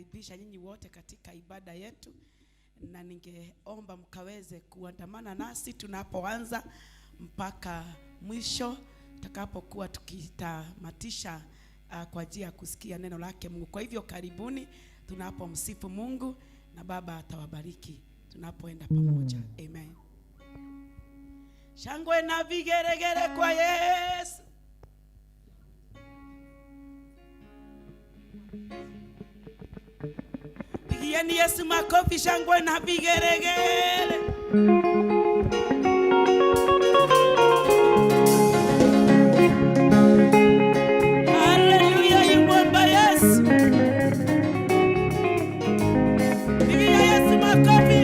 kuwakaribisha nyinyi wote katika ibada yetu, na ningeomba mkaweze kuandamana nasi tunapoanza mpaka mwisho tutakapokuwa tukitamatisha kwa ajili ya kusikia neno lake Mungu. Kwa hivyo karibuni tunapomsifu Mungu, na Baba atawabariki tunapoenda pamoja. Amen. Shangwe na vigeregere kwa Yesu. Pigieni Yesu makofi, shangwe na vigeregere. Haleluya, yumba Yesu. Pigia Yesu makofi.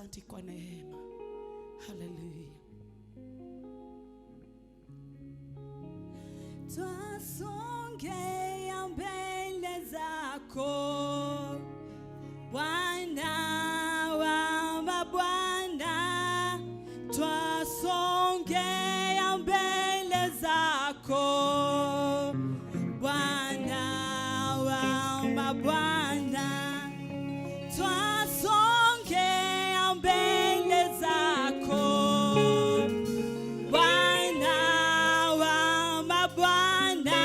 Asante kwa neema. Hallelujah. Twasongea mbele zako Bwana wa mabwana, twasongea mbele zako Bwana wa mabwana, twasongea mbele zako Bwana wa mabwana,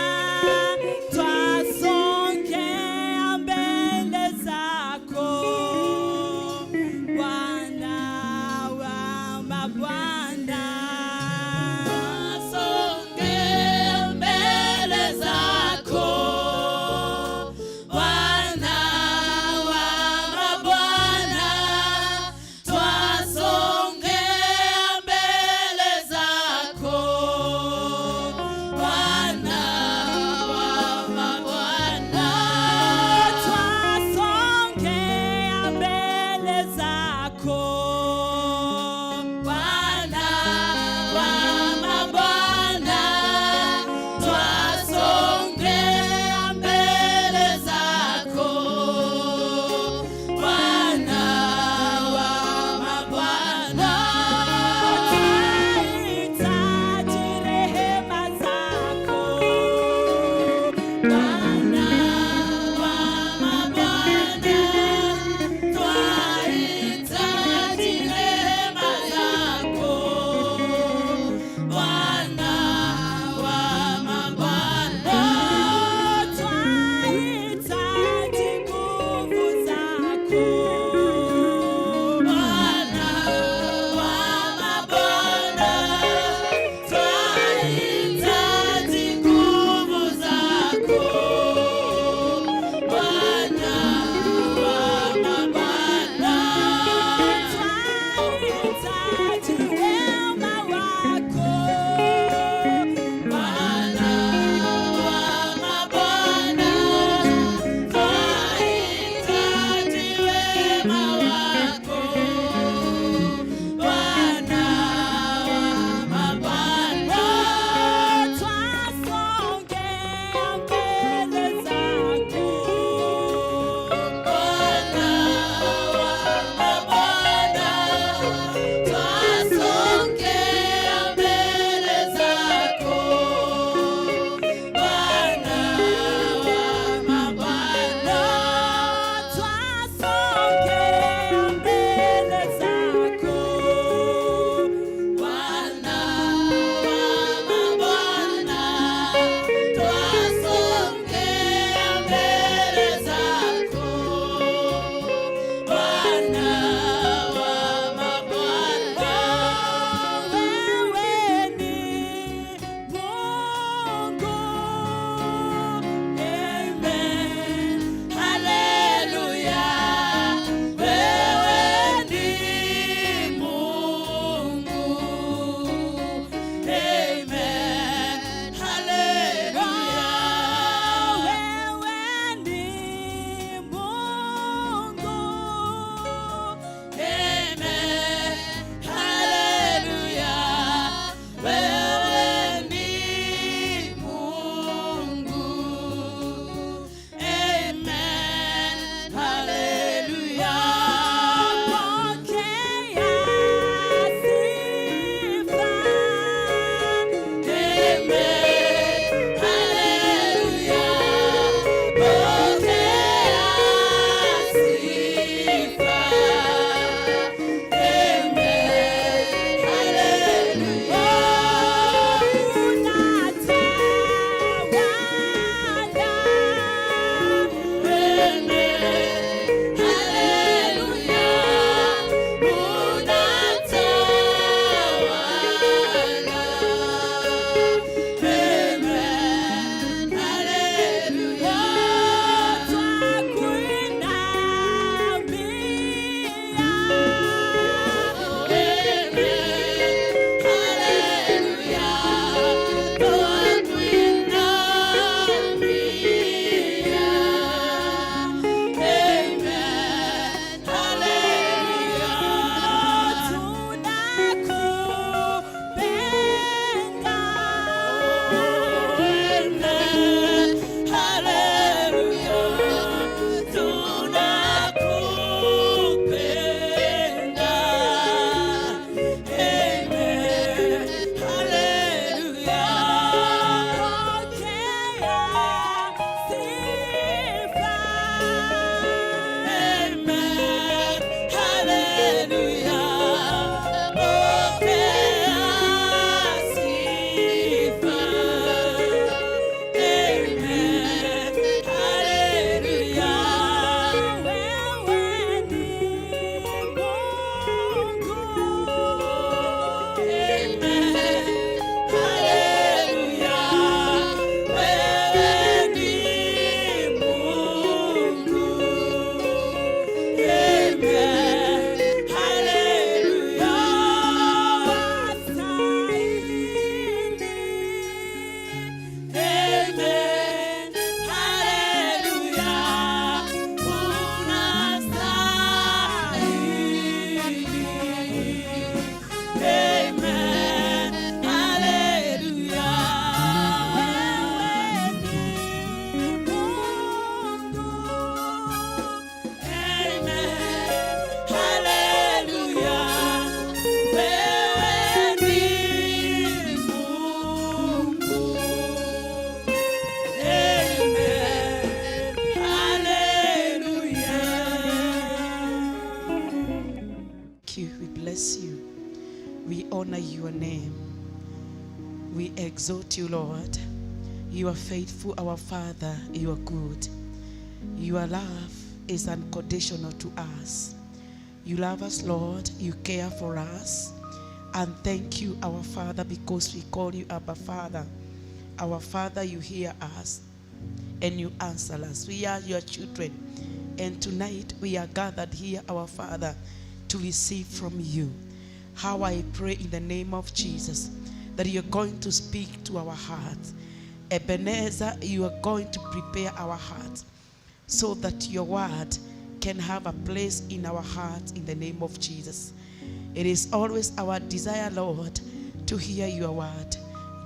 honor your name. We exalt you, Lord. You are faithful, our Father. You are good. Your love is unconditional to us. You love us, Lord. You care for us. And thank you, our Father, because we call you Abba Father. Our Father, you hear us and you answer us. We are your children. And tonight we are gathered here, our Father, to receive from you. How I pray in the name of Jesus that you're going to speak to our hearts. Ebenezer, you are going to prepare our hearts so that your word can have a place in our hearts in the name of Jesus. It is always our desire, Lord, to hear your word.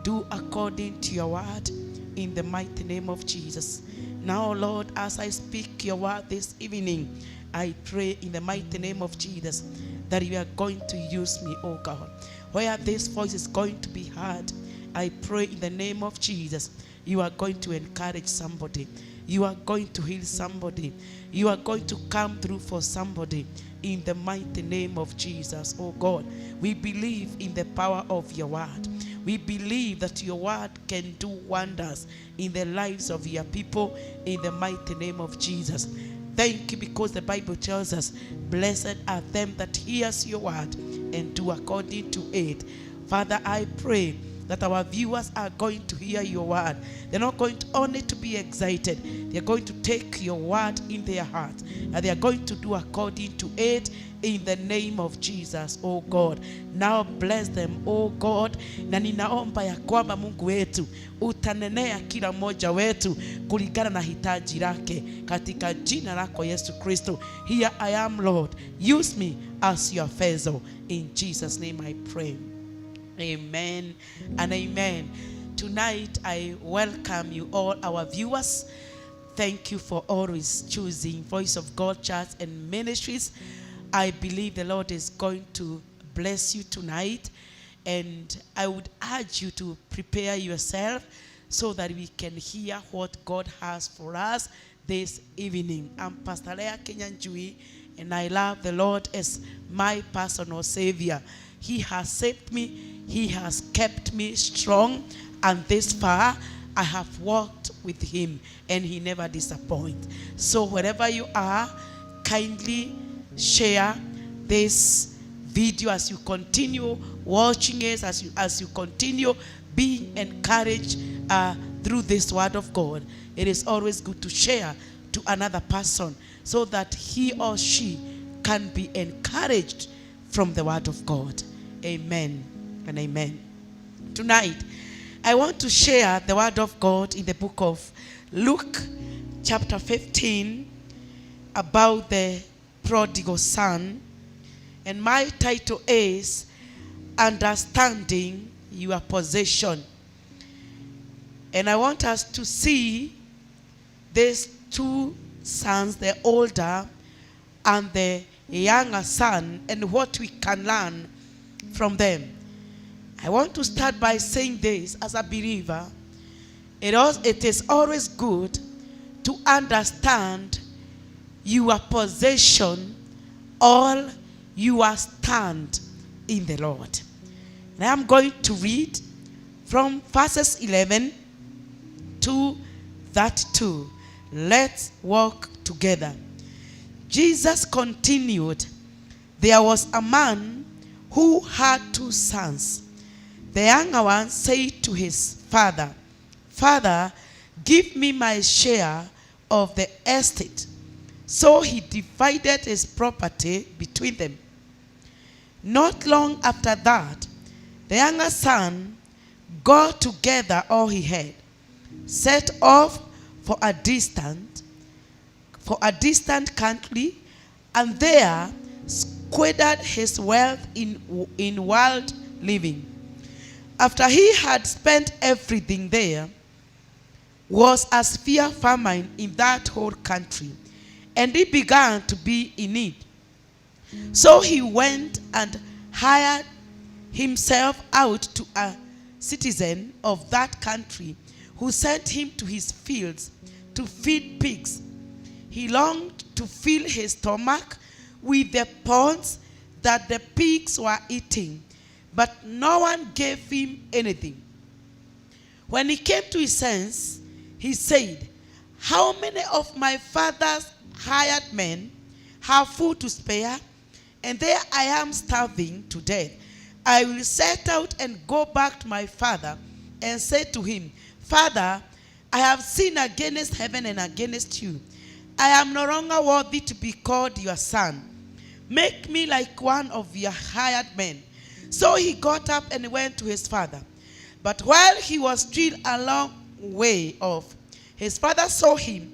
Do according to your word in the mighty name of Jesus. Now, Lord, as I speak your word this evening, I pray in the mighty name of Jesus that you are going to use me, oh God. Where this voice is going to be heard, I pray in the name of Jesus, you are going to encourage somebody. You are going to heal somebody. You are going to come through for somebody in the mighty name of Jesus, oh God. We believe in the power of your word. We believe that your word can do wonders in the lives of your people in the mighty name of Jesus. Thank you, because the Bible tells us, blessed are them that hears your word and do according to it. Father, I pray that our viewers are going to hear your word. They're not going to only to be excited. They're going to take your word in their heart, and they are going to do according to it in the name of Jesus, oh God. Now bless them, oh God. Na ninaomba ya kwamba Mungu wetu utanenea kila mmoja wetu kulingana na hitaji lake katika jina lako Yesu Kristo. Here I am, Lord. Use me as your vessel. In Jesus' name I pray. Amen and amen. Tonight I welcome you all, our viewers. Thank you for always choosing Voice of God Church and Ministries. I believe the Lord is going to bless you tonight, and I would urge you to prepare yourself so that we can hear what God has for us this evening. I'm Pastor Leah Kinyanjui, and I love the Lord as my personal Savior. He has saved me. He has kept me strong, and this far I have walked with him, and he never disappoints. So wherever you are, kindly share this video as you continue watching it, as you continue being encouraged through this word of God. It is always good to share to another person so that he or she can be encouraged from the word of God. Amen and amen. Tonight, I want to share the word of God in the book of Luke, chapter 15, about the prodigal son. And my title is Understanding Your Possession. And I want us to see these two sons, the older and the younger son, and what we can learn from them. I want to start by saying this: as a believer, it is always good to understand your possession or your stand in the Lord. And I am going to read from verses 11 to 32. Let's walk together. Jesus continued, there was a man who had two sons. The younger one said to his father, Father, give me my share of the estate. So he divided his property between them. Not long after that, the younger son got together all he had, set off for a distant country, and there squandered his wealth in wild living. After he had spent everything, there was a severe famine in that whole country, and he began to be in need. So he went and hired himself out to a citizen of that country, who sent him to his fields to feed pigs. He longed to fill his stomach with the pods that the pigs were eating, but no one gave him anything. When he came to his sense, he said, how many of my father's hired men have food to spare? And there I am starving to death. I will set out and go back to my father and say to him, Father, I have sinned against heaven and against you. I am no longer worthy to be called your son. Make me like one of your hired men. So he got up and went to his father. But while he was still a long way off, his father saw him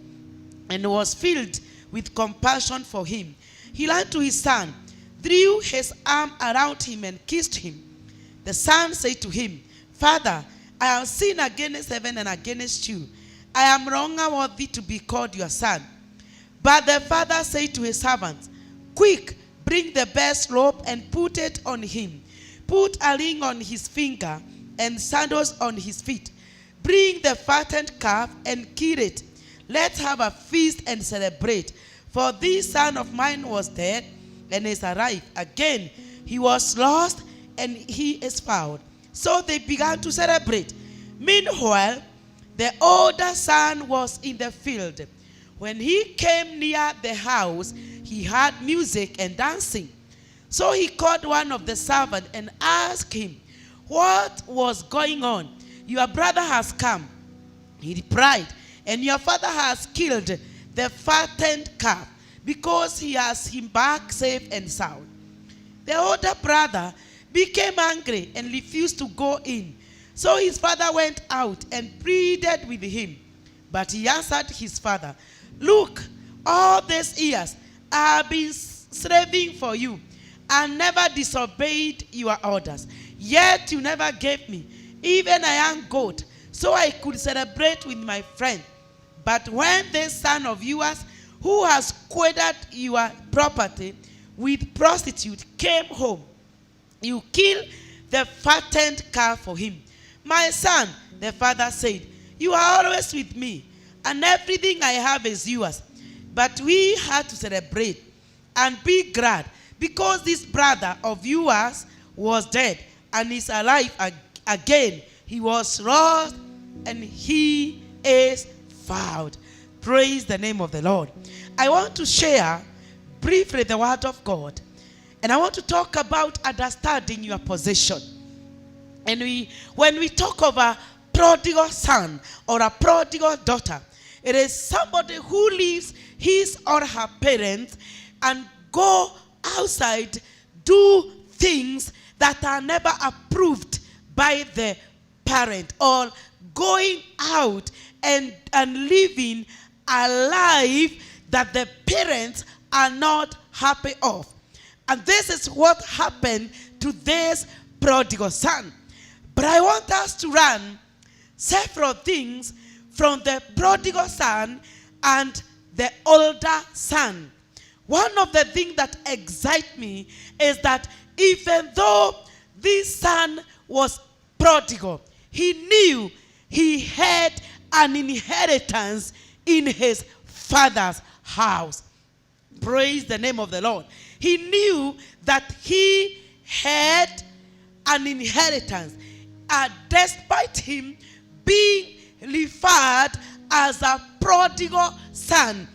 and was filled with compassion for him. He ran to his son, threw his arm around him and kissed him. The son said to him, Father, I have sinned against heaven and against you. I am no longer worthy to be called your son. But the father said to his servants, quick, bring the best robe and put it on him. Put a ring on his finger and sandals on his feet. Bring the fattened calf and kill it. Let's have a feast and celebrate. For this son of mine was dead and is alive. Again, he was lost and he is found. So they began to celebrate. Meanwhile, the older son was in the field. When he came near the house, he heard music and dancing. So he called one of the servants and asked him, what was going on? Your brother has come, he replied, and your father has killed the fattened calf because he has him back safe and sound. The older brother became angry and refused to go in. So his father went out and pleaded with him. But he answered his father, look, all these years I have been slaving for you and never disobeyed your orders. Yet you never gave me even a young goat so I could celebrate with my friend. But when this son of yours who has squandered your property with prostitute came home, you killed the fattened calf for him. My son, the father said, you are always with me, and everything I have is yours. But we had to celebrate and be glad, because this brother of yours was dead and is alive again. He was lost and he is found. Praise the name of the Lord. I want to share briefly the word of God. And I want to talk about understanding your position. And when we talk of a prodigal son or a prodigal daughter, it is somebody who leaves his or her parents and go outside, do things that are never approved by the parent, or going out and living a life that the parents are not happy of. And this is what happened to this prodigal son. But I want us to learn several things from the prodigal son and the older son. One of the things that excite me is that even though this son was prodigal, he knew he had an inheritance in his father's house. Praise the name of the Lord. He knew that he had an inheritance, despite him being referred as a prodigal son.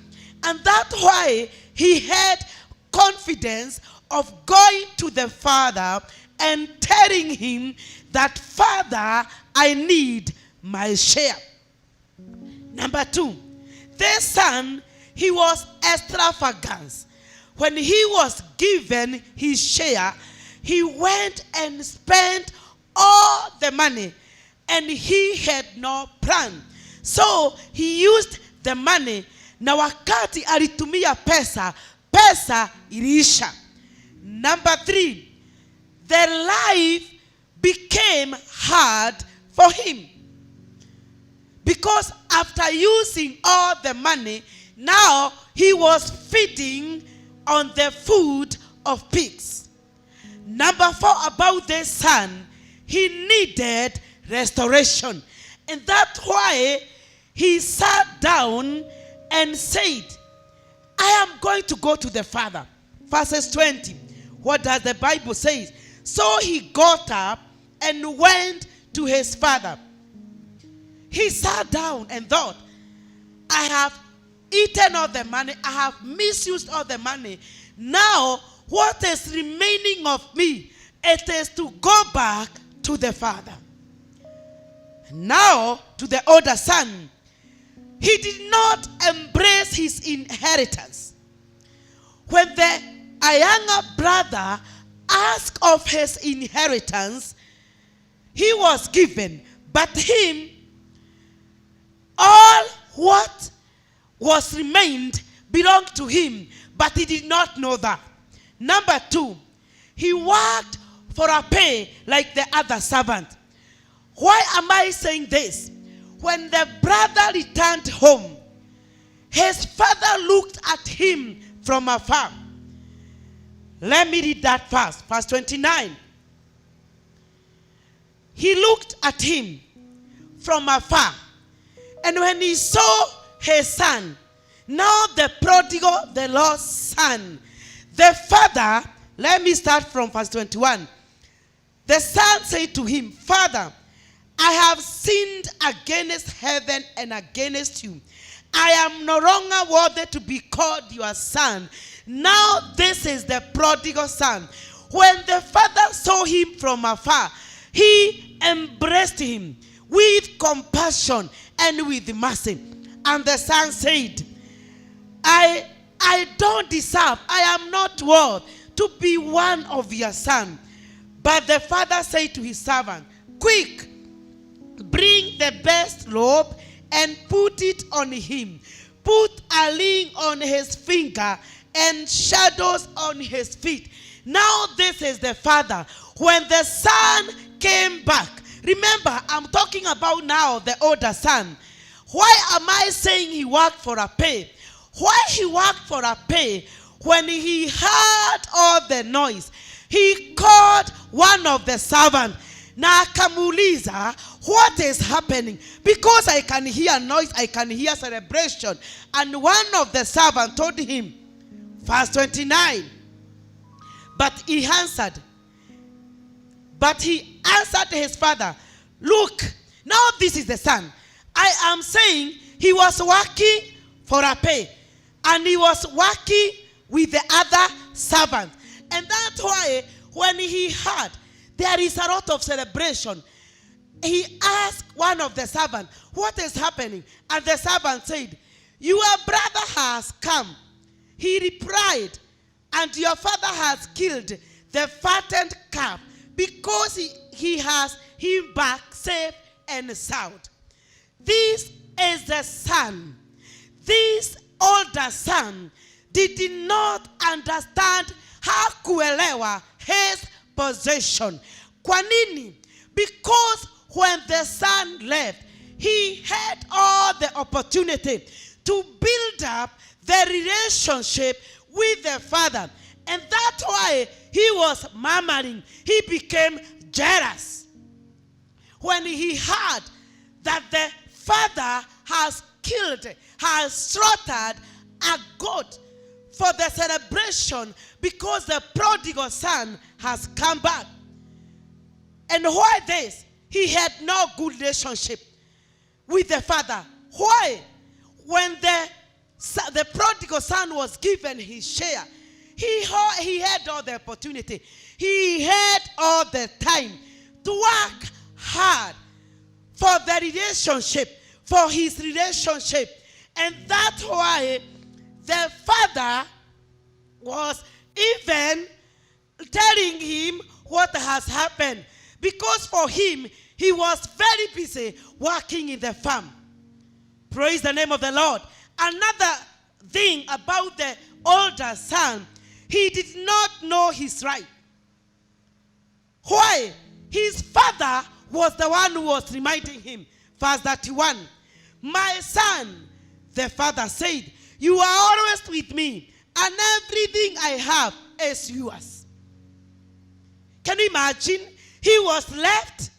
And that's why he had confidence of going to the father and telling him that, Father, I need my share. Number two, this son, he was extravagant. When he was given his share, he went and spent all the money, and he had no plan. So he used the money, na wakati alitumia pesa, pesa iliisha. Number three, the life became hard for him. Because after using all the money, now he was feeding on the food of pigs. Number four, about this son, he needed restoration. And that's why he sat down and said, I am going to go to the father. Verses 20. What does the Bible say? So he got up and went to his father. He sat down and thought, I have eaten all the money. I have misused all the money. Now, what is remaining of me? It is to go back to the father. Now, to the older son, he did not embrace his inheritance. When the younger brother asked of his inheritance, he was given, but him, all what was remained belonged to him, but he did not know that. Number 2, he worked for a pay like the other servant. Why am I saying this? When the brother returned home, his father looked at him from afar. Let me read that first. Verse 29. He looked at him from afar. And when he saw his son, now the prodigal, the lost son, the father, let me start from verse 21. The son said to him, Father, I have sinned against heaven and against you. I am no longer worthy to be called your son. Now this is the prodigal son. When the father saw him from afar, he embraced him with compassion and with mercy. And the son said, I don't deserve, I am not worth to be one of your sons. But the father said to his servant, Quick, bring the best robe and put it on him. Put a ring on his finger and shadows on his feet. Now this is the father. When the son came back, remember, I'm talking about now the older son. Why am I saying he worked for a pay? Why he worked for a pay? When he heard all the noise, he called one of the servants. Na akamuuliza, what is happening? Because I can hear noise, I can hear celebration. And one of the servants told him, verse 29, but he answered his father, look, now this is the son. I am saying he was working for a pay. And he was working with the other servant. And that's why when he heard there is a lot of celebration, he asked one of the servants, what is happening? And the servant said, your brother has come. He replied, and your father has killed the fattened calf because he has him back safe and sound. This is the son. This older son did not understand how kuelewa his possession. Kwa nini? Because when the son left, he had all the opportunity to build up the relationship with the father. And that's why he was murmuring. He became jealous. When he heard that the father has slaughtered a goat for the celebration because the prodigal son has come back. And why this? He had no good relationship with the father. Why? When the prodigal son was given his share, he had all the opportunity. He had all the time to work hard for the relationship, for his relationship. And that's why the father was even telling him what has happened. Because for him, he was very busy working in the farm. Praise the name of the Lord. Another thing about the older son, he did not know his right. Why? His father was the one who was reminding him. Verse 31. My son, the father said, you are always with me, and everything I have is yours. Can you imagine? He was left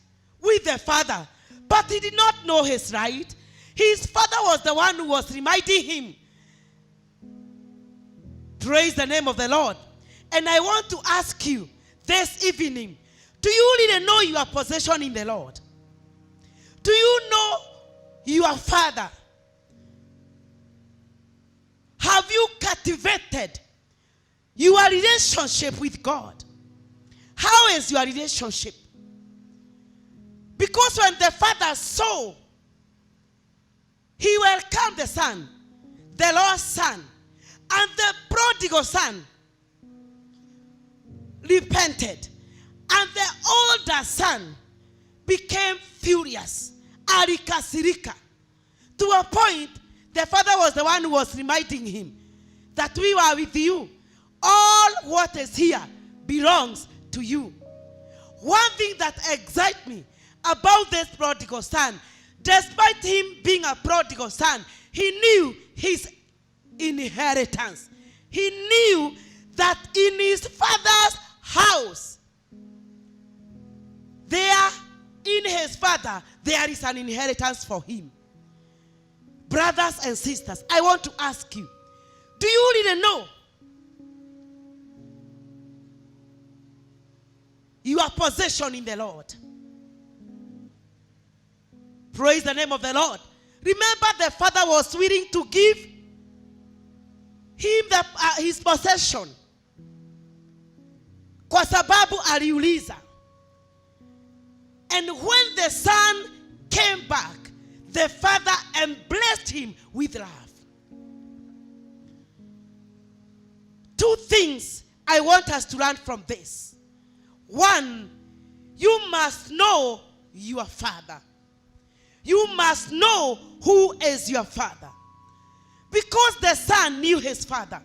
with the father, but he did not know his right. His father was the one who was reminding him. Praise the name of the Lord. And I want to ask you this evening, do you really know your possession in the Lord? Do you know your Father? Have you cultivated your relationship with God? How is your relationship? Because when the Father saw, he welcomed the Son, the lost son, and the prodigal son repented. And the older son became furious, alikasirika, to a point the father was the one who was reminding him that we were with you. All what is here belongs to you. One thing that excites me about this prodigal son, despite him being a prodigal son, he knew his inheritance. He knew that in his father's house, there is an inheritance for him. Brothers and sisters, I want to ask you, do you really know your possession in the Lord? Praise the name of the Lord. Remember, the father was willing to give him his possession, kwa sababu aliuliza. And when the son came back, the father embraced him with love. Two things I want us to learn from this. One, you must know your father. You must know who is your father. Because the son knew his father.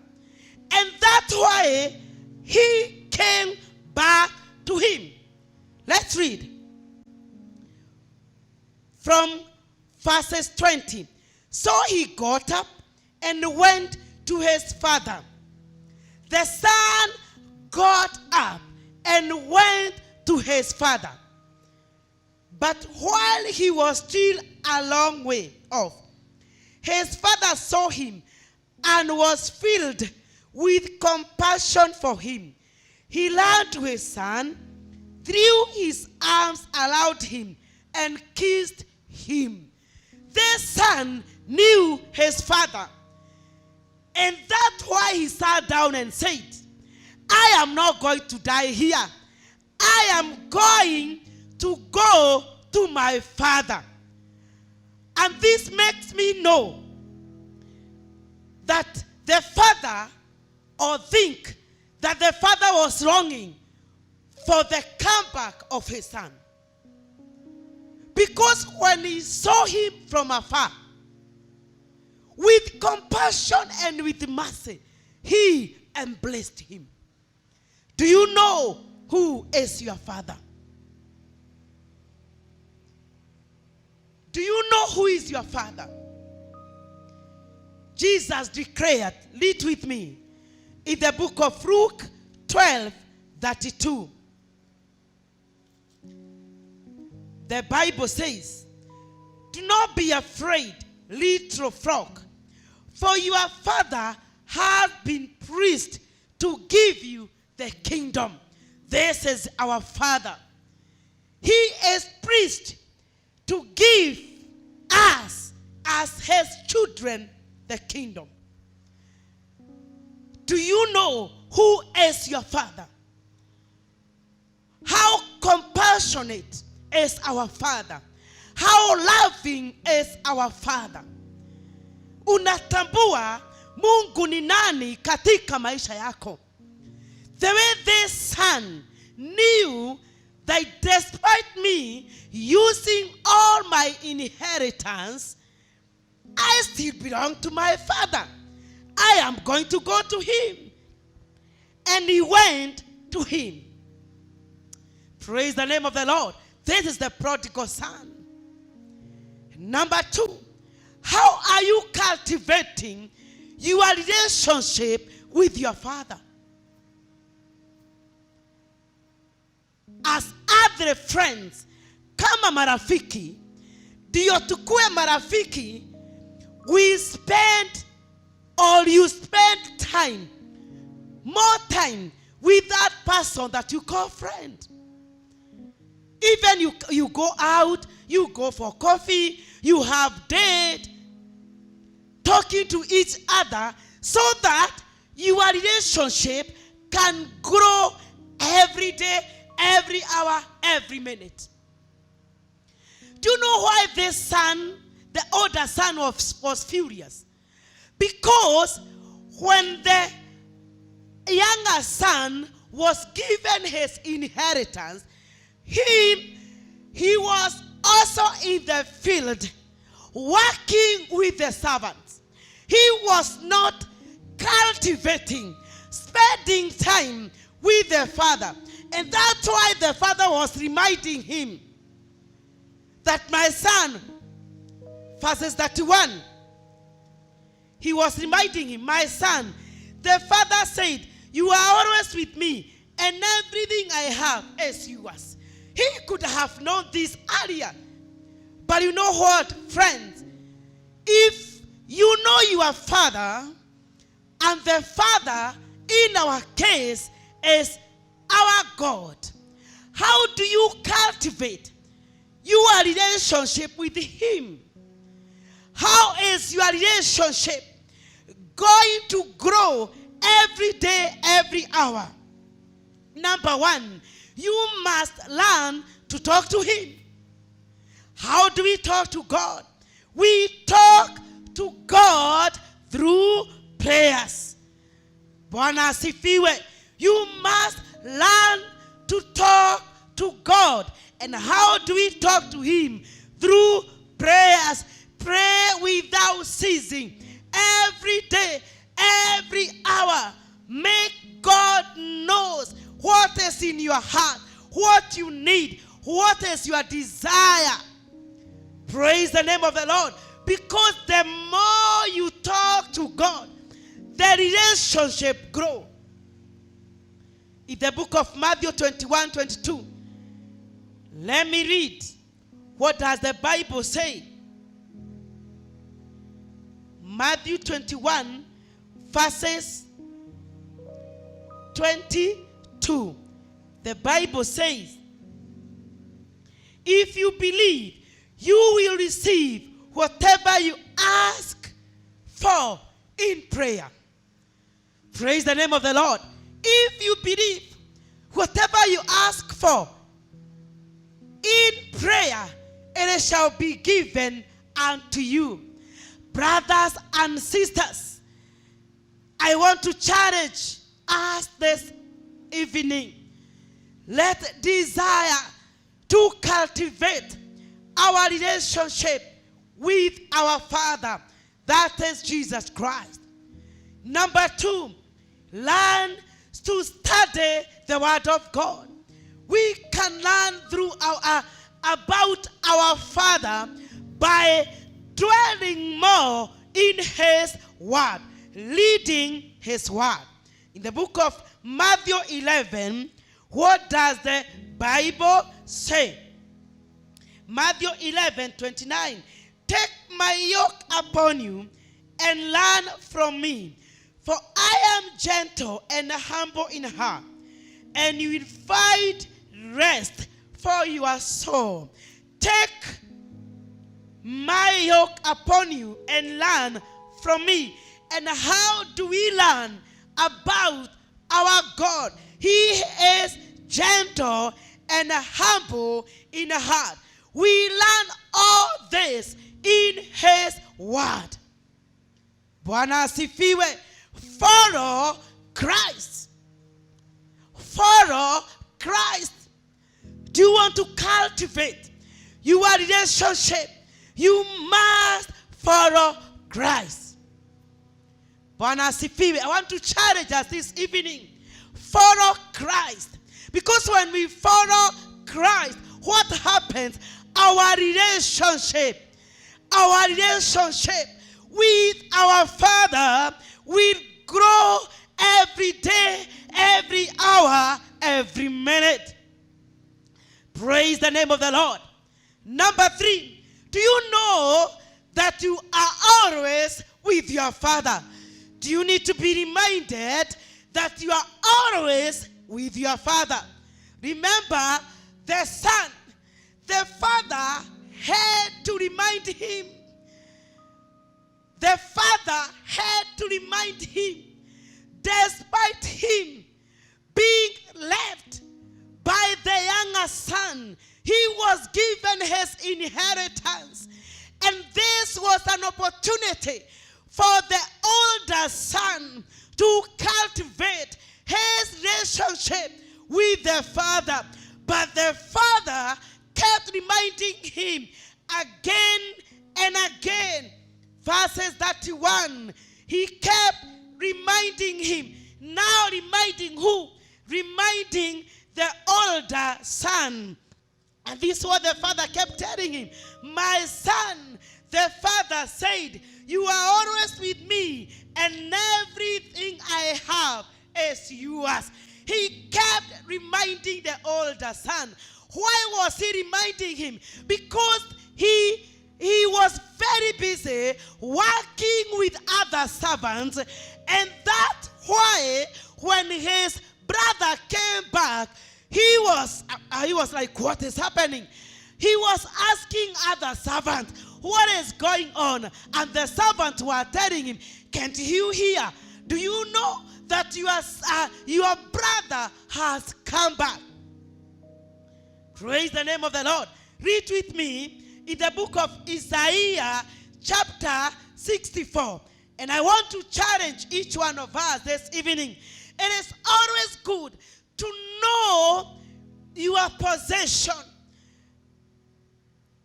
And that's why he came back to him. Let's read from verses 20. So he got up and went to his father. The son got up and went to his father. But while he was still a long way off, his father saw him and was filled with compassion for him. He ran to his son, threw his arms around him, and kissed him. The son knew his father. And that's why he sat down and said, I am not going to die here. I am going to go to my father. And this makes me know that the father, or think that the father was longing for the comeback of his son. Because when he saw him from afar, with compassion and with mercy, he embraced him. Do you know who is your father? Do you know who is your father? Jesus declared, read with me, in the book of Luke 12:32. The Bible says, do not be afraid, little flock, for your father has been pleased to give you the kingdom. This is our father. He is pleased to give us as his children the kingdom. Do you know who is your father? How compassionate is our father? How loving is our father? Unatambua Mungu ni nani katika maisha yako? The way this son knew that despite me using all my inheritance, I still belong to my father. I am going to go to him. And he went to him. Praise the name of the Lord. This is the prodigal son. Number two, how are you cultivating your relationship with your father? As other friends, kama marafiki, ndio tukue marafiki, we spend, or you spend time, more time with that person that you call friend. Even you go out, you go for coffee, you have date, talking to each other so that your relationship can grow every day, every hour, every minute. Do you know why this son, the older son, was furious? Because when the younger son was given his inheritance, he was also in the field working with the servants. He was not cultivating, spending time with the father. And that's why the father was reminding him that, my son, verses 31, he was reminding him, my son, the father said, you are always with me, and everything I have is yours. He could have known this earlier. But you know what, friends? If you know your father, and the father in our case is our God, how do you cultivate your relationship with him? How is your relationship going to grow every day, every hour? Number one, you must learn to talk to him. How do we talk to God? We talk to God through prayers. Bwana asifiwe. You must learn to talk to God. And how do we talk to him? Through prayers. Pray without ceasing. Every day, every hour. Make God knows what is in your heart, what you need, what is your desire. Praise the name of the Lord. Because the more you talk to God, the relationship grows. In the book of Matthew 21:22, let me read. What does the Bible say? Matthew 21, verses 22. The Bible says, if you believe, you will receive whatever you ask for in prayer. Praise the name of the Lord. If you believe, whatever you ask for in prayer, it shall be given unto you. Brothers and sisters, I want to challenge us this evening. Let desire to cultivate our relationship with our Father, that is Jesus Christ. Number two, learn to study the Word of God. We can learn about our Father by dwelling more in His Word, reading His Word. In the book of Matthew 11, what does the Bible say? Matthew 11:29. Take my yoke upon you and learn from me, for I am gentle and humble in heart, and you will find rest for your soul. Take my yoke upon you and learn from me. And how do we learn about our God? He is gentle and humble in heart. We learn all this in His Word. Bwana asifiwe. Follow Christ. Follow Christ. Do you want to cultivate your relationship? You must follow Christ. Bwana asifiwe. I want to challenge us this evening. Follow Christ. Because when we follow Christ, what happens? Our relationship with our Father will grow every day, every hour, every minute. Praise the name of the Lord. Number 3, do you know that you are always with your Father? Do you need to be reminded that you are always with your father. Remember, the son, the father had to remind him. The father had to remind him, despite him being left by the younger son, he was given his inheritance. And this was an opportunity for the older son to cultivate his relationship with the father. But the father kept reminding him again and again. Verses 31, he kept reminding him. Now reminding who? Reminding the older son. And this is what the father kept telling him. My son, the father said, you are always with me, and everything I have is yours. He kept reminding the older son. Why was he reminding him? Because he was very busy working with other servants, and that's why when his brother came back, he was like, what is happening? He was asking other servants, what is going on? And the servants were telling him, can't you hear? Do you know that your brother has come back? Praise the name of the Lord. Read with me in the book of Isaiah chapter 64. And I want to challenge each one of us this evening. It is always good to know your possession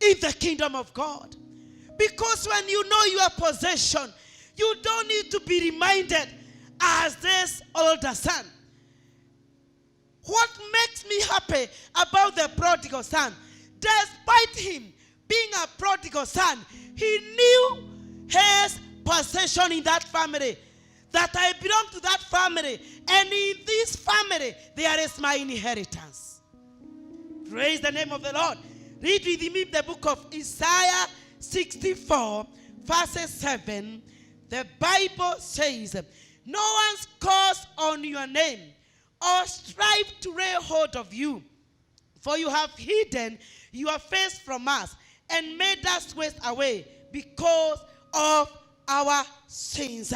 in the kingdom of God. Because when you know your possession, you don't need to be reminded as this older son. What makes me happy about the prodigal son, despite him being a prodigal son, he knew his possession in that family, that I belong to that family, and in this family there is my inheritance. Praise the name of the Lord. Read with me the book of Isaiah 64 verses 7. The Bible says, no one calls on your name or strive to lay hold of you, for you have hidden your face from us and made us waste away because of our sins.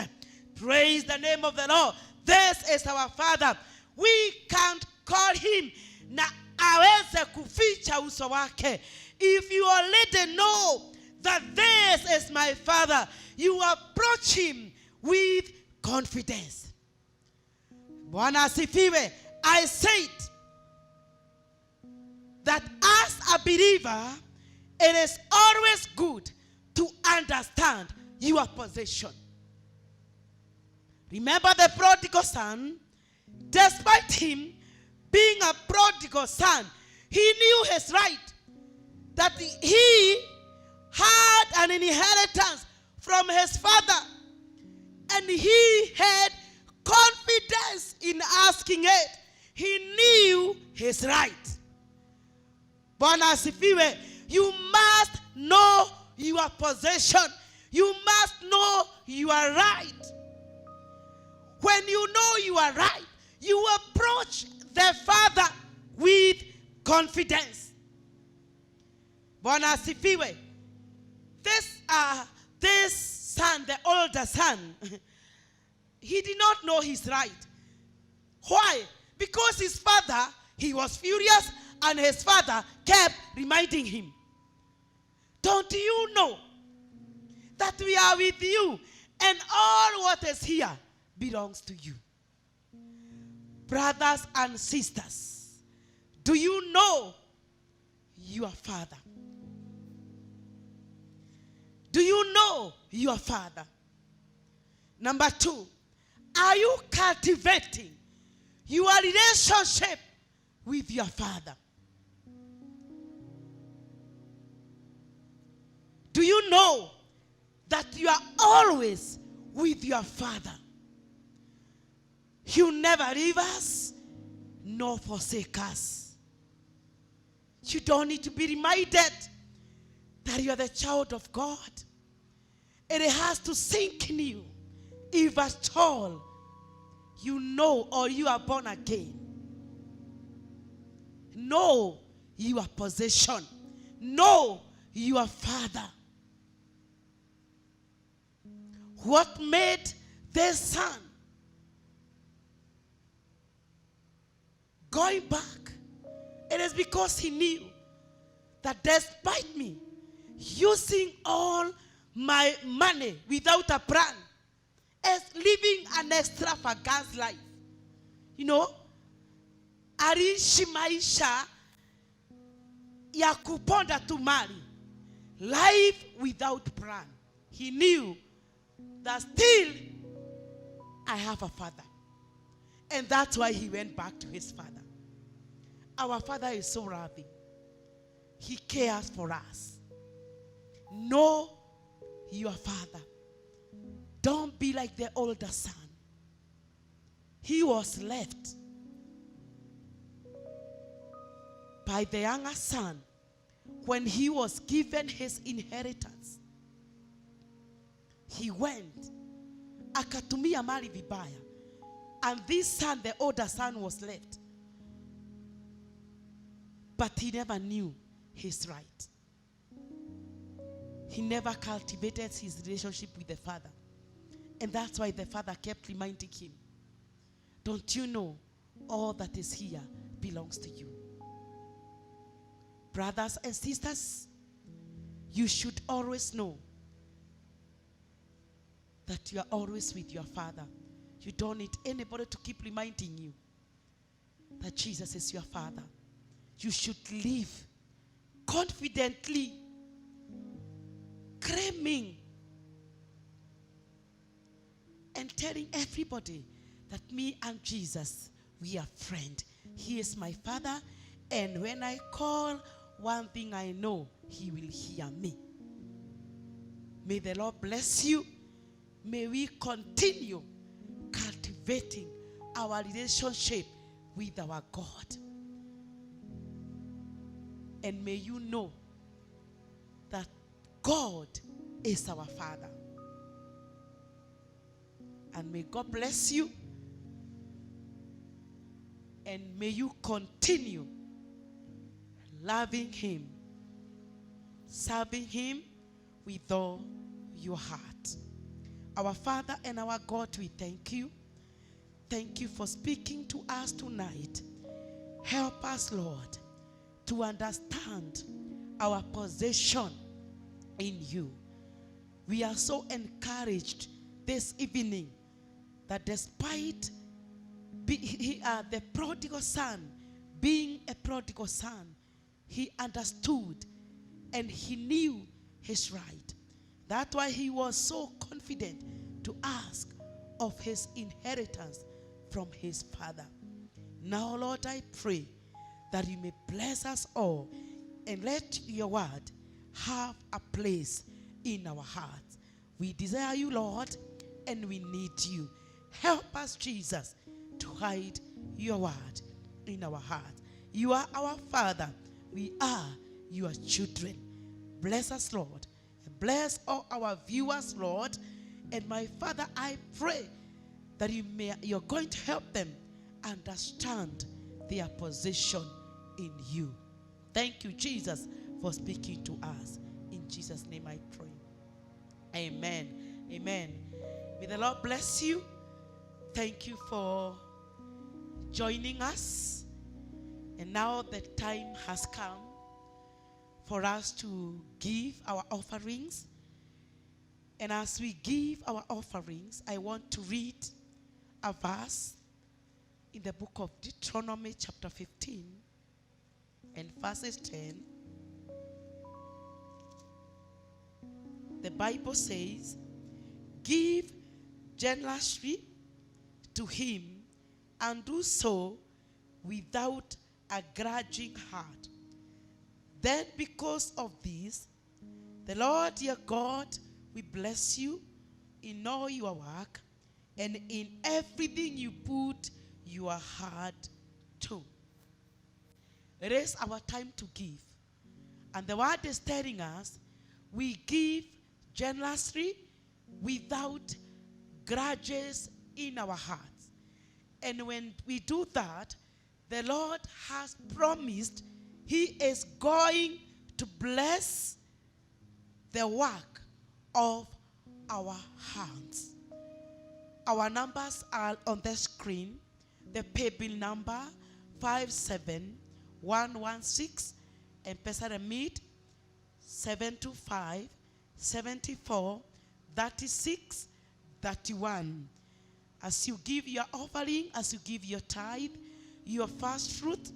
Praise the name of the Lord. This is our Father. We can't call him na aweze kuficha uso wake. If you already know that this is my Father, you approach him with confidence. Bwana asifiwe. I said that as a believer, it is always good to understand your possession. Remember the prodigal son, despite him being a prodigal son, he knew his right, that he had an inheritance from his father, and he had confidence in asking it. He knew his right. Bwana asifiwe. You must know your possession. You must know your right. When you know you are right, you approach the Father with confidence. Bwana asifiwe. This son, the older son, he did not know his right. Why? Because his father, he was furious, and his father kept reminding him. Don't you know that we are with you, and all what is here belongs to you? Brothers and sisters, do you know your father? Do you know your father? Number 2, are you cultivating your relationship with your father? Do you know that you are always with your father? You never leave us nor forsake us. You don't need to be reminded that you are the child of God. It has to sink in you, if at all you know or you are born again. Know your possession. Know your father. What made the son going back? It is because he knew that despite me using all my money without a plan, as living an extravagant life, aliishi maisha ya kuponda tu mali, life without plan. He knew that still I have a father. And that's why he went back to his father. Our father is so loving. He cares for us. Know your father. Don't be like the older son. He was left by the younger son when he was given his inheritance. He went, akatumia mali vibaya. And this son, the older son, was left. But he never knew his right. He never cultivated his relationship with the father. And that's why the father kept reminding him, don't you know all that is here belongs to you? Brothers and sisters, you should always know that you are always with your father. You don't need anybody to keep reminding you that Jesus is your father. You should live confidently, claiming and telling everybody that me and Jesus, we are friends. He is my father, and when I call one thing, I know he will hear me. May the Lord bless you. May we continue cultivating our relationship with our God. And may you know that God is our Father. And may God bless you. And may you continue loving him, serving him with all your heart. Our Father and our God, we thank you. Thank you for speaking to us tonight. Help us, Lord, to understand our possession in you. We are so encouraged this evening that despite the prodigal son being a prodigal son, he understood and he knew his right. That's why he was so confident to ask of his inheritance from his father. Now, Lord, I pray that you may bless us all and let your word have a place in our hearts. We desire you, Lord, and we need you. Help us, Jesus, to hide your word in our hearts. You are our Father. We are your children. Bless us, Lord. Bless all our viewers, Lord. And my Father, I pray that you're going to help them understand their position in you. Thank you, Jesus, for speaking to us. In Jesus' name I pray. Amen. Amen. May the Lord bless you. Thank you for joining us. And now the time has come for us to give our offerings. And as we give our offerings, I want to read a verse in the book of Deuteronomy chapter 15 and verses 10. The Bible says, give generously to him and do so without a grudging heart. Then because of this, the Lord your God will bless you in all your work and in everything you put your heart to. It is our time to give. And the word is telling us, we give generously without grudges in our hearts. And when we do that, the Lord has promised He is going to bless the work of our hands. Our numbers are on the screen. The pay bill number 57116 and Pesa Remit 725 74 36 31. As you give your offering, as you give your tithe, your first fruit,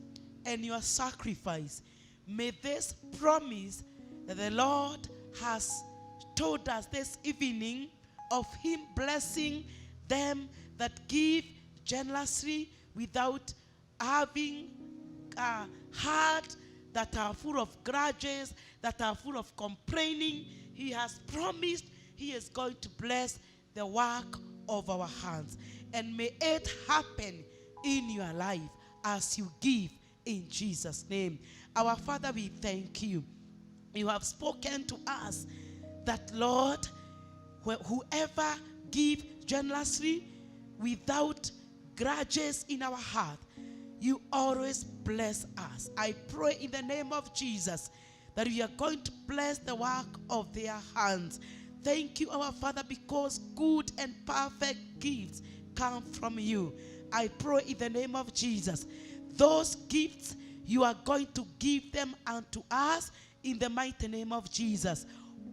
and your sacrifice, may this promise that the Lord has told us this evening of Him blessing them that give generously without having a heart that are full of grudges, that are full of complaining. He has promised He is going to bless the work of our hands. And may it happen in your life as you give in Jesus' name. Our Father, we thank you. You have spoken to us that, Lord, whoever give generously without grudges in our heart, you always bless us. I pray in the name of Jesus that we are going to bless the work of their hands. Thank you, our Father, because good and perfect gifts come from you. I pray in the name of Jesus, those gifts, you are going to give them unto us in the mighty name of Jesus.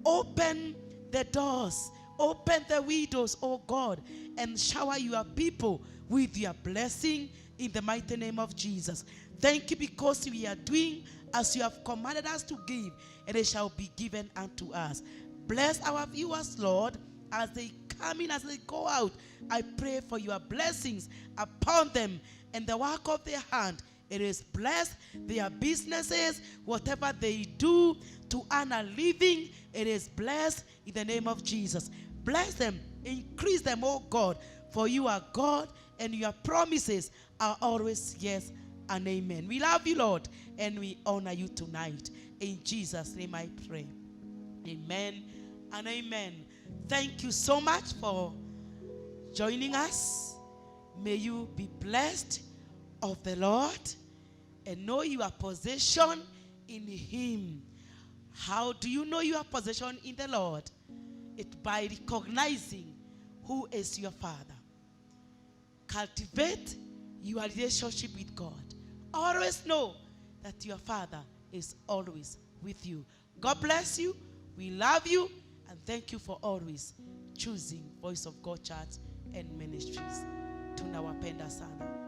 Open the doors, open the windows, oh God, and shower your people with your blessing in the mighty name of Jesus. Thank you because we are doing as you have commanded us to give, and it shall be given unto us. Bless our viewers, Lord, as they come in, as they go out. I pray for your blessings upon them and the work of their hand. It is blessed. Their businesses, whatever they do to earn a living, it is blessed in the name of Jesus. Bless them, increase them, oh God, for you are God and your promises are always yes and amen. We love you, Lord, and we honor you tonight. In Jesus' name I pray. Amen and amen. Thank you so much for joining us. May you be blessed of the Lord and know your position in Him. How do you know your position in the Lord? It by recognizing who is your Father. Cultivate your relationship with God. Always know that your Father is always with you. God bless you. We love you, and thank you for always choosing Voice of God Church and Ministries. Tunawapenda sana.